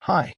Hi.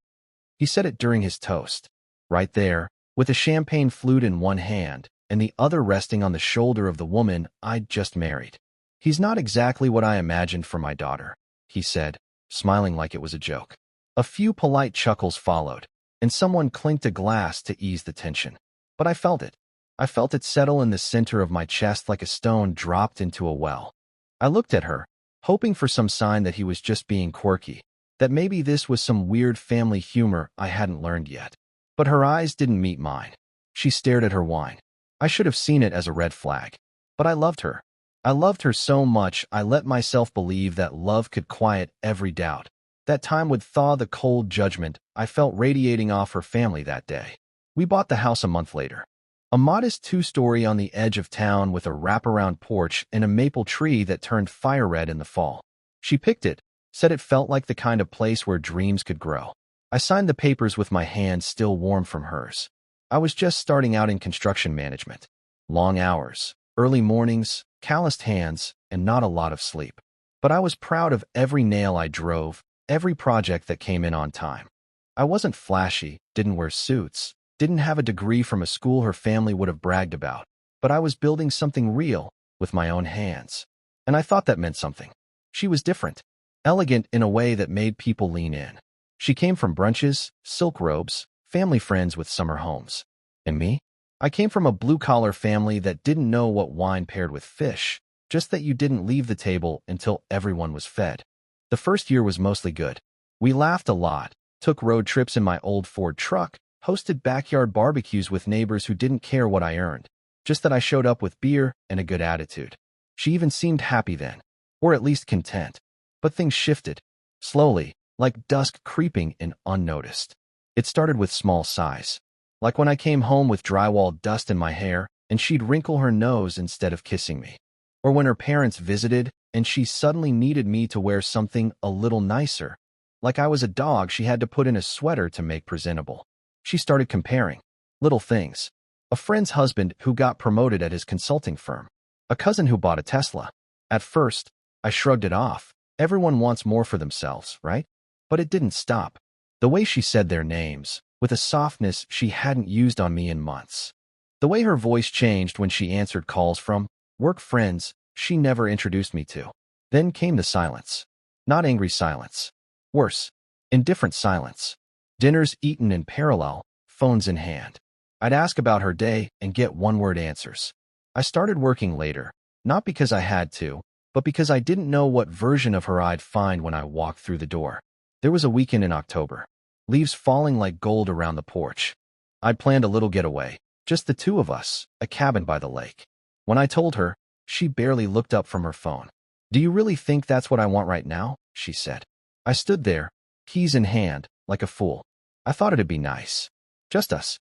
He said it during his toast. Right there, with a champagne flute in one hand and the other resting on the shoulder of the woman I'd just married. He's not exactly what I imagined for my daughter, he said, smiling like it was a joke. A few polite chuckles followed, and someone clinked a glass to ease the tension. But I felt it. I felt it settle in the center of my chest like a stone dropped into a well. I looked at her, hoping for some sign that he was just being quirky, that maybe this was some weird family humor I hadn't learned yet. But her eyes didn't meet mine. She stared at her wine. I should have seen it as a red flag. But I loved her. I loved her so much I let myself believe that love could quiet every doubt. That time would thaw the cold judgment I felt radiating off her family that day. We bought the house a month later. A modest two-story on the edge of town with a wraparound porch and a maple tree that turned fire red in the fall. She picked it, said it felt like the kind of place where dreams could grow. I signed the papers with my hand still warm from hers. I was just starting out in construction management. Long hours, early mornings, calloused hands, and not a lot of sleep. But I was proud of every nail I drove, every project that came in on time. I wasn't flashy, didn't wear suits, didn't have a degree from a school her family would have bragged about, but I was building something real with my own hands. And I thought that meant something. She was different, elegant in a way that made people lean in. She came from brunches, silk robes, family friends with summer homes. And me? I came from a blue-collar family that didn't know what wine paired with fish, just that you didn't leave the table until everyone was fed. The first year was mostly good. We laughed a lot, took road trips in my old Ford truck, hosted backyard barbecues with neighbors who didn't care what I earned, just that I showed up with beer and a good attitude. She even seemed happy then, or at least content. But things shifted, slowly, like dusk creeping in unnoticed. It started with small sighs, like when I came home with drywall dust in my hair and she'd wrinkle her nose instead of kissing me. Or when her parents visited and she suddenly needed me to wear something a little nicer, like I was a dog she had to put in a sweater to make presentable. She started comparing little things. A friend's husband who got promoted at his consulting firm. A cousin who bought a Tesla. At first, I shrugged it off. Everyone wants more for themselves, right? But it didn't stop. The way she said their names, with a softness she hadn't used on me in months. The way her voice changed when she answered calls from work friends she never introduced me to. Then came the silence. Not angry silence. Worse, indifferent silence. Dinners eaten in parallel, phones in hand. I'd ask about her day and get one-word answers. I started working later, not because I had to, but because I didn't know what version of her I'd find when I walked through the door. There was a weekend in October. Leaves falling like gold around the porch. I'd planned a little getaway, just the two of us, a cabin by the lake. When I told her, she barely looked up from her phone. "Do you really think that's what I want right now?" she said. I stood there, keys in hand, like a fool. I thought it'd be nice. Just us.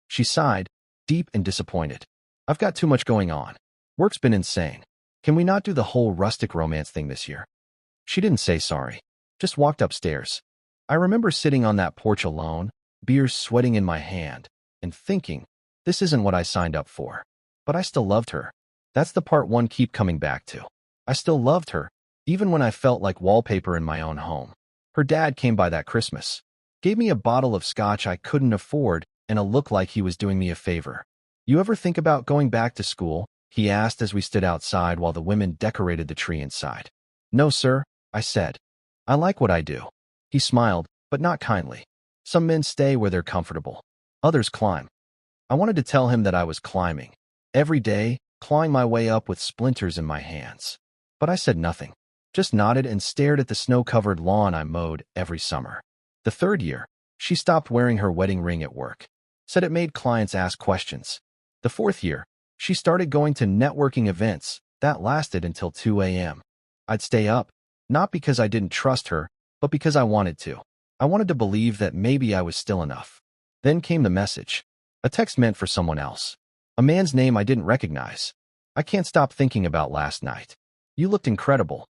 She sighed, deep and disappointed. "I've got too much going on. Work's been insane. Can we not do the whole rustic romance thing this year?" She didn't say sorry, just walked upstairs. I remember sitting on that porch alone, beer sweating in my hand, and thinking, this isn't what I signed up for. But I still loved her. That's the part one keep coming back to. I still loved her, even when I felt like wallpaper in my own home. Her dad came by that Christmas. Gave me a bottle of scotch I couldn't afford and a look like he was doing me a favor. "You ever think about going back to school?" he asked as we stood outside while the women decorated the tree inside. "No, sir," I said. "I like what I do." He smiled, but not kindly. Some men stay where they're comfortable. Others climb. I wanted to tell him that I was climbing. Every day, clawing my way up with splinters in my hands. But I said nothing. Just nodded and stared at the snow-covered lawn I mowed every summer. The third year, she stopped wearing her wedding ring at work. Said it made clients ask questions. The fourth year, she started going to networking events that lasted until 2 a.m. I'd stay up, not because I didn't trust her, but because I wanted to. I wanted to believe that maybe I was still enough. Then came the message. A text meant for someone else. A man's name I didn't recognize. "I can't stop thinking about last night. You looked incredible."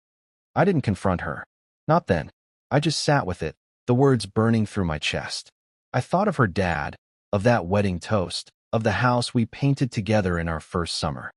I didn't confront her. Not then. I just sat with it, the words burning through my chest. I thought of her dad, of that wedding toast, of the house we painted together in our first summer.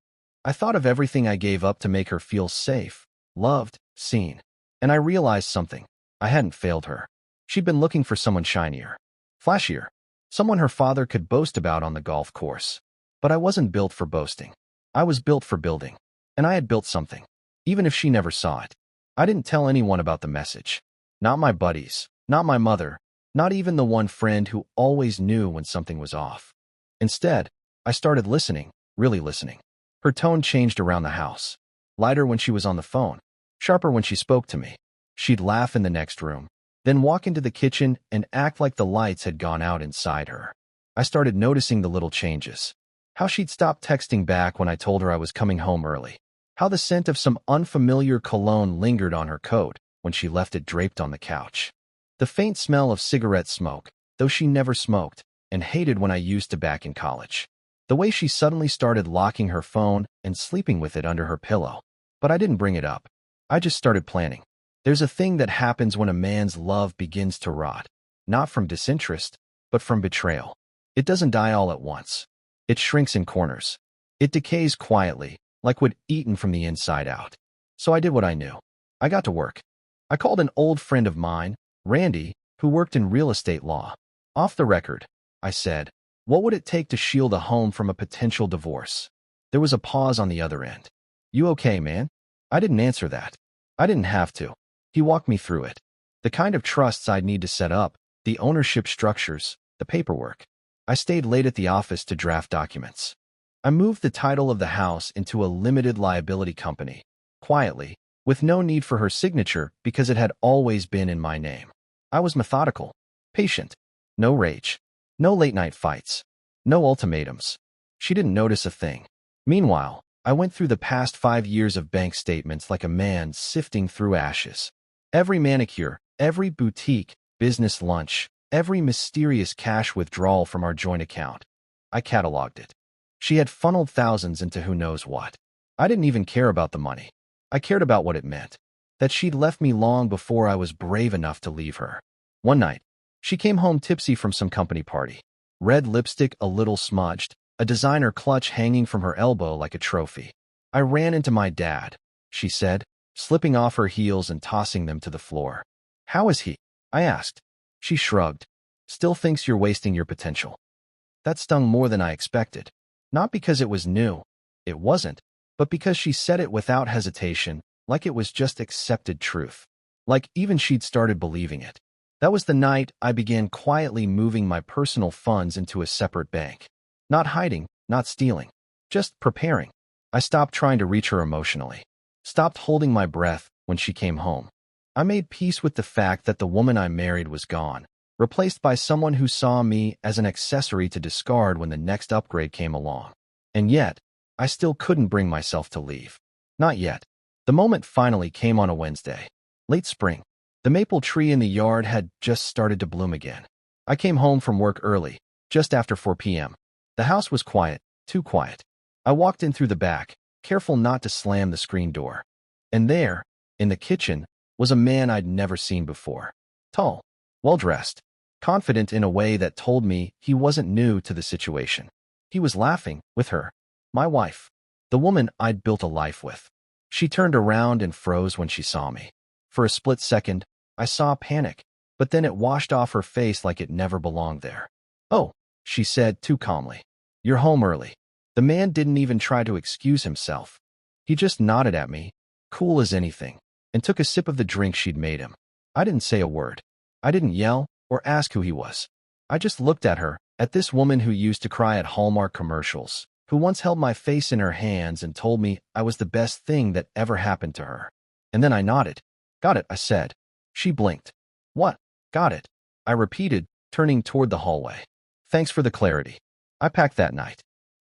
I thought of everything I gave up to make her feel safe, loved, seen. And I realized something. I hadn't failed her. She'd been looking for someone shinier, flashier, someone her father could boast about on the golf course. But I wasn't built for boasting. I was built for building. And I had built something, even if she never saw it. I didn't tell anyone about the message. Not my buddies, not my mother, not even the one friend who always knew when something was off. Instead, I started listening, really listening. Her tone changed around the house. Lighter when she was on the phone, sharper when she spoke to me. She'd laugh in the next room, then walk into the kitchen and act like the lights had gone out inside her. I started noticing the little changes. How she'd stop texting back when I told her I was coming home early. How the scent of some unfamiliar cologne lingered on her coat when she left it draped on the couch. The faint smell of cigarette smoke, though she never smoked, and hated when I used to back in college. The way she suddenly started locking her phone and sleeping with it under her pillow. But I didn't bring it up. I just started planning. There's a thing that happens when a man's love begins to rot. Not from disinterest, but from betrayal. It doesn't die all at once. It shrinks in corners. It decays quietly, like wood eaten from the inside out. So I did what I knew. I got to work. I called an old friend of mine, Randy, who worked in real estate law. Off the record, I said, what would it take to shield a home from a potential divorce? There was a pause on the other end. You okay, man? I didn't answer that. I didn't have to. He walked me through it. The kind of trusts I'd need to set up, the ownership structures, the paperwork. I stayed late at the office to draft documents. I moved the title of the house into a limited liability company, quietly, with no need for her signature because it had always been in my name. I was methodical, patient, no rage, no late-night fights, no ultimatums. She didn't notice a thing. Meanwhile, I went through the past 5 years of bank statements like a man sifting through ashes. Every manicure, every boutique, business lunch, every mysterious cash withdrawal from our joint account. I cataloged it. She had funneled thousands into who knows what. I didn't even care about the money. I cared about what it meant. That she'd left me long before I was brave enough to leave her. One night, she came home tipsy from some company party. Red lipstick a little smudged, a designer clutch hanging from her elbow like a trophy. I ran into my dad, she said, slipping off her heels and tossing them to the floor. How is he? I asked. She shrugged. Still thinks you're wasting your potential. That stung more than I expected. Not because it was new. It wasn't. But because she said it without hesitation, like it was just accepted truth. Like even she'd started believing it. That was the night I began quietly moving my personal funds into a separate bank. Not hiding, not stealing. Just preparing. I stopped trying to reach her emotionally. Stopped holding my breath when she came home. I made peace with the fact that the woman I married was gone, replaced by someone who saw me as an accessory to discard when the next upgrade came along. And yet, I still couldn't bring myself to leave. Not yet. The moment finally came on a Wednesday. Late spring. The maple tree in the yard had just started to bloom again. I came home from work early, just after 4 p.m. The house was quiet, too quiet. I walked in through the back, careful not to slam the screen door. And there, in the kitchen, was a man I'd never seen before. Tall, well-dressed, confident in a way that told me he wasn't new to the situation. He was laughing with her, my wife, the woman I'd built a life with. She turned around and froze when she saw me. For a split second, I saw panic, but then it washed off her face like it never belonged there. Oh, she said too calmly. You're home early. The man didn't even try to excuse himself. He just nodded at me, cool as anything, and took a sip of the drink she'd made him. I didn't say a word. I didn't yell or ask who he was. I just looked at her, at this woman who used to cry at Hallmark commercials, who once held my face in her hands and told me I was the best thing that ever happened to her. And then I nodded. Got it, I said. She blinked. What? Got it. I repeated, turning toward the hallway. Thanks for the clarity. I packed that night.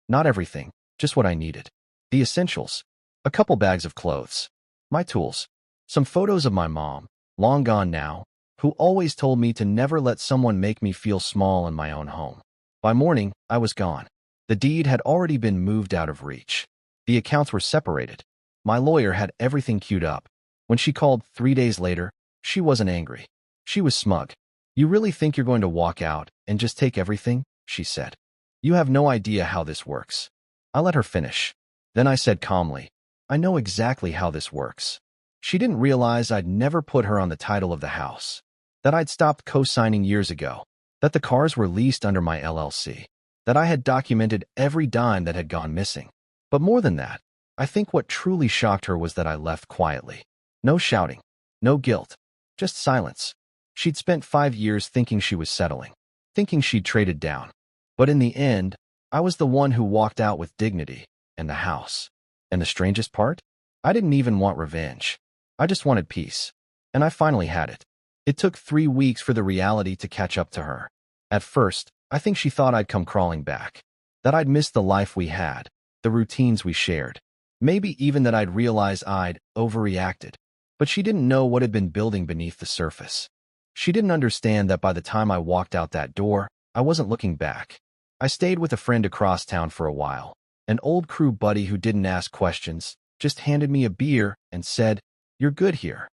Not everything, just what I needed. The essentials. A couple bags of clothes. My tools. Some photos of my mom, long gone now, who always told me to never let someone make me feel small in my own home. By morning, I was gone. The deed had already been moved out of reach. The accounts were separated. My lawyer had everything queued up. When she called 3 days later, she wasn't angry. She was smug. You really think you're going to walk out and just take everything? She said. You have no idea how this works. I let her finish. Then I said calmly, I know exactly how this works. She didn't realize I'd never put her on the title of the house. that I'd stopped co-signing years ago, that the cars were leased under my LLC, that I had documented every dime that had gone missing. But more than that, I think what truly shocked her was that I left quietly. No shouting, no guilt, just silence. She'd spent 5 years thinking she was settling, thinking she'd traded down. But in the end, I was the one who walked out with dignity and the house. And the strangest part? I didn't even want revenge. I just wanted peace. And I finally had it. It took 3 weeks for the reality to catch up to her. At first, I think she thought I'd come crawling back, that I'd missed the life we had, the routines we shared, maybe even that I'd realized I'd overreacted. But she didn't know what had been building beneath the surface. She didn't understand that by the time I walked out that door, I wasn't looking back. I stayed with a friend across town for a while, an old crew buddy who didn't ask questions, just handed me a beer and said, "You're good here."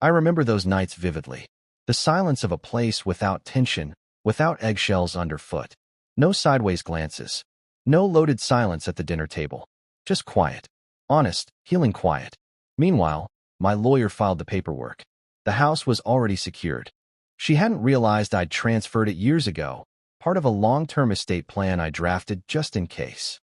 I remember those nights vividly. The silence of a place without tension, without eggshells underfoot. No sideways glances. No loaded silence at the dinner table. Just quiet. Honest, healing quiet. Meanwhile, my lawyer filed the paperwork. The house was already secured. She hadn't realized I'd transferred it years ago, part of a long-term estate plan I drafted just in case.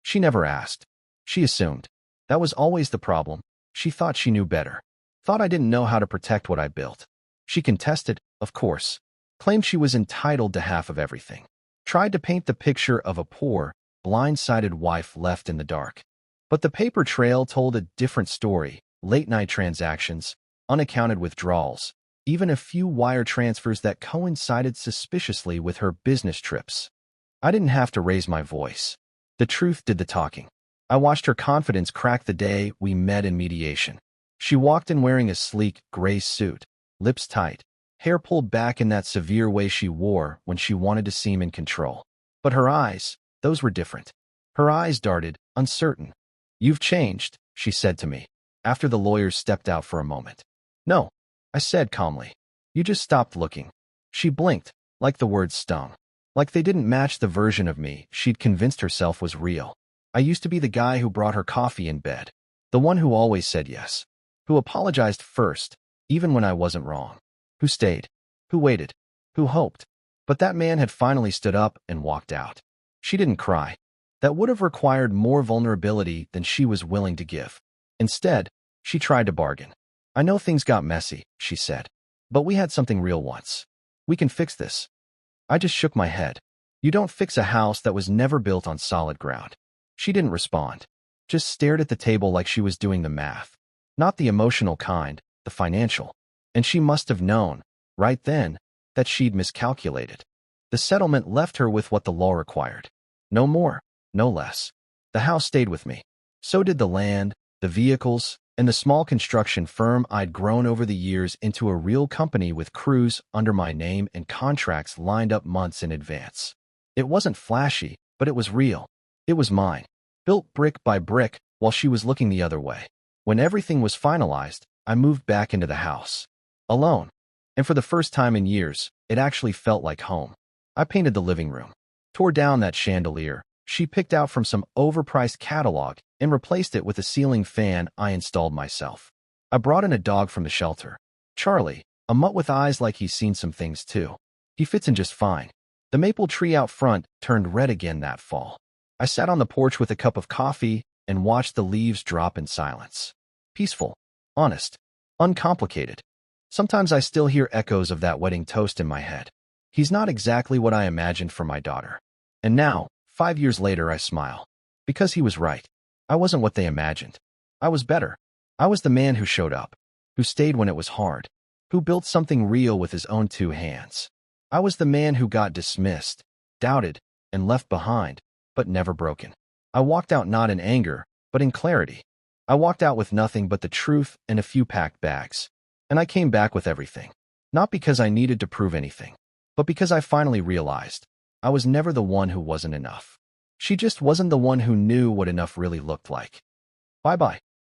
She never asked. She assumed. That was always the problem. She thought she knew better. Thought I didn't know how to protect what I built. She contested, of course. Claimed she was entitled to half of everything. Tried to paint the picture of a poor, blindsided wife left in the dark. But the paper trail told a different story. Late-night transactions, unaccounted withdrawals, even a few wire transfers that coincided suspiciously with her business trips. I didn't have to raise my voice. The truth did the talking. I watched her confidence crack the day we met in mediation. She walked in wearing a sleek, gray suit, lips tight, hair pulled back in that severe way she wore when she wanted to seem in control. But her eyes, those were different. Her eyes darted, uncertain. "You've changed," she said to me, after the lawyers stepped out for a moment. "No," I said calmly. "You just stopped looking." She blinked, like the words stung. Like they didn't match the version of me she'd convinced herself was real. I used to be the guy who brought her coffee in bed. The one who always said yes. Who apologized first, even when I wasn't wrong. Who stayed. Who waited. Who hoped. But that man had finally stood up and walked out. She didn't cry. That would have required more vulnerability than she was willing to give. Instead, she tried to bargain. "I know things got messy," she said. "But we had something real once. We can fix this." I just shook my head. You don't fix a house that was never built on solid ground. She didn't respond. Just stared at the table like she was doing the math. Not the emotional kind, the financial. And she must have known, right then, that she'd miscalculated. The settlement left her with what the law required. No more, no less. The house stayed with me. So did the land, the vehicles, and the small construction firm I'd grown over the years into a real company with crews under my name and contracts lined up months in advance. It wasn't flashy, but it was real. It was mine. Built brick by brick while she was looking the other way. When everything was finalized, I moved back into the house. Alone. And for the first time in years, it actually felt like home. I painted the living room. Tore down that chandelier she picked out from some overpriced catalog and replaced it with a ceiling fan I installed myself. I brought in a dog from the shelter. Charlie, a mutt with eyes like he's seen some things too. He fits in just fine. The maple tree out front turned red again that fall. I sat on the porch with a cup of coffee and watched the leaves drop in silence. Peaceful, honest, uncomplicated. Sometimes I still hear echoes of that wedding toast in my head. He's not exactly what I imagined for my daughter. And now, 5 years later, I smile. Because he was right. I wasn't what they imagined. I was better. I was the man who showed up, who stayed when it was hard, who built something real with his own 2 hands. I was the man who got dismissed, doubted, and left behind, but never broken. I walked out not in anger, but in clarity. I walked out with nothing but the truth and a few packed bags. And I came back with everything. Not because I needed to prove anything, but because I finally realized I was never the one who wasn't enough. She just wasn't the one who knew what enough really looked like. Bye-bye.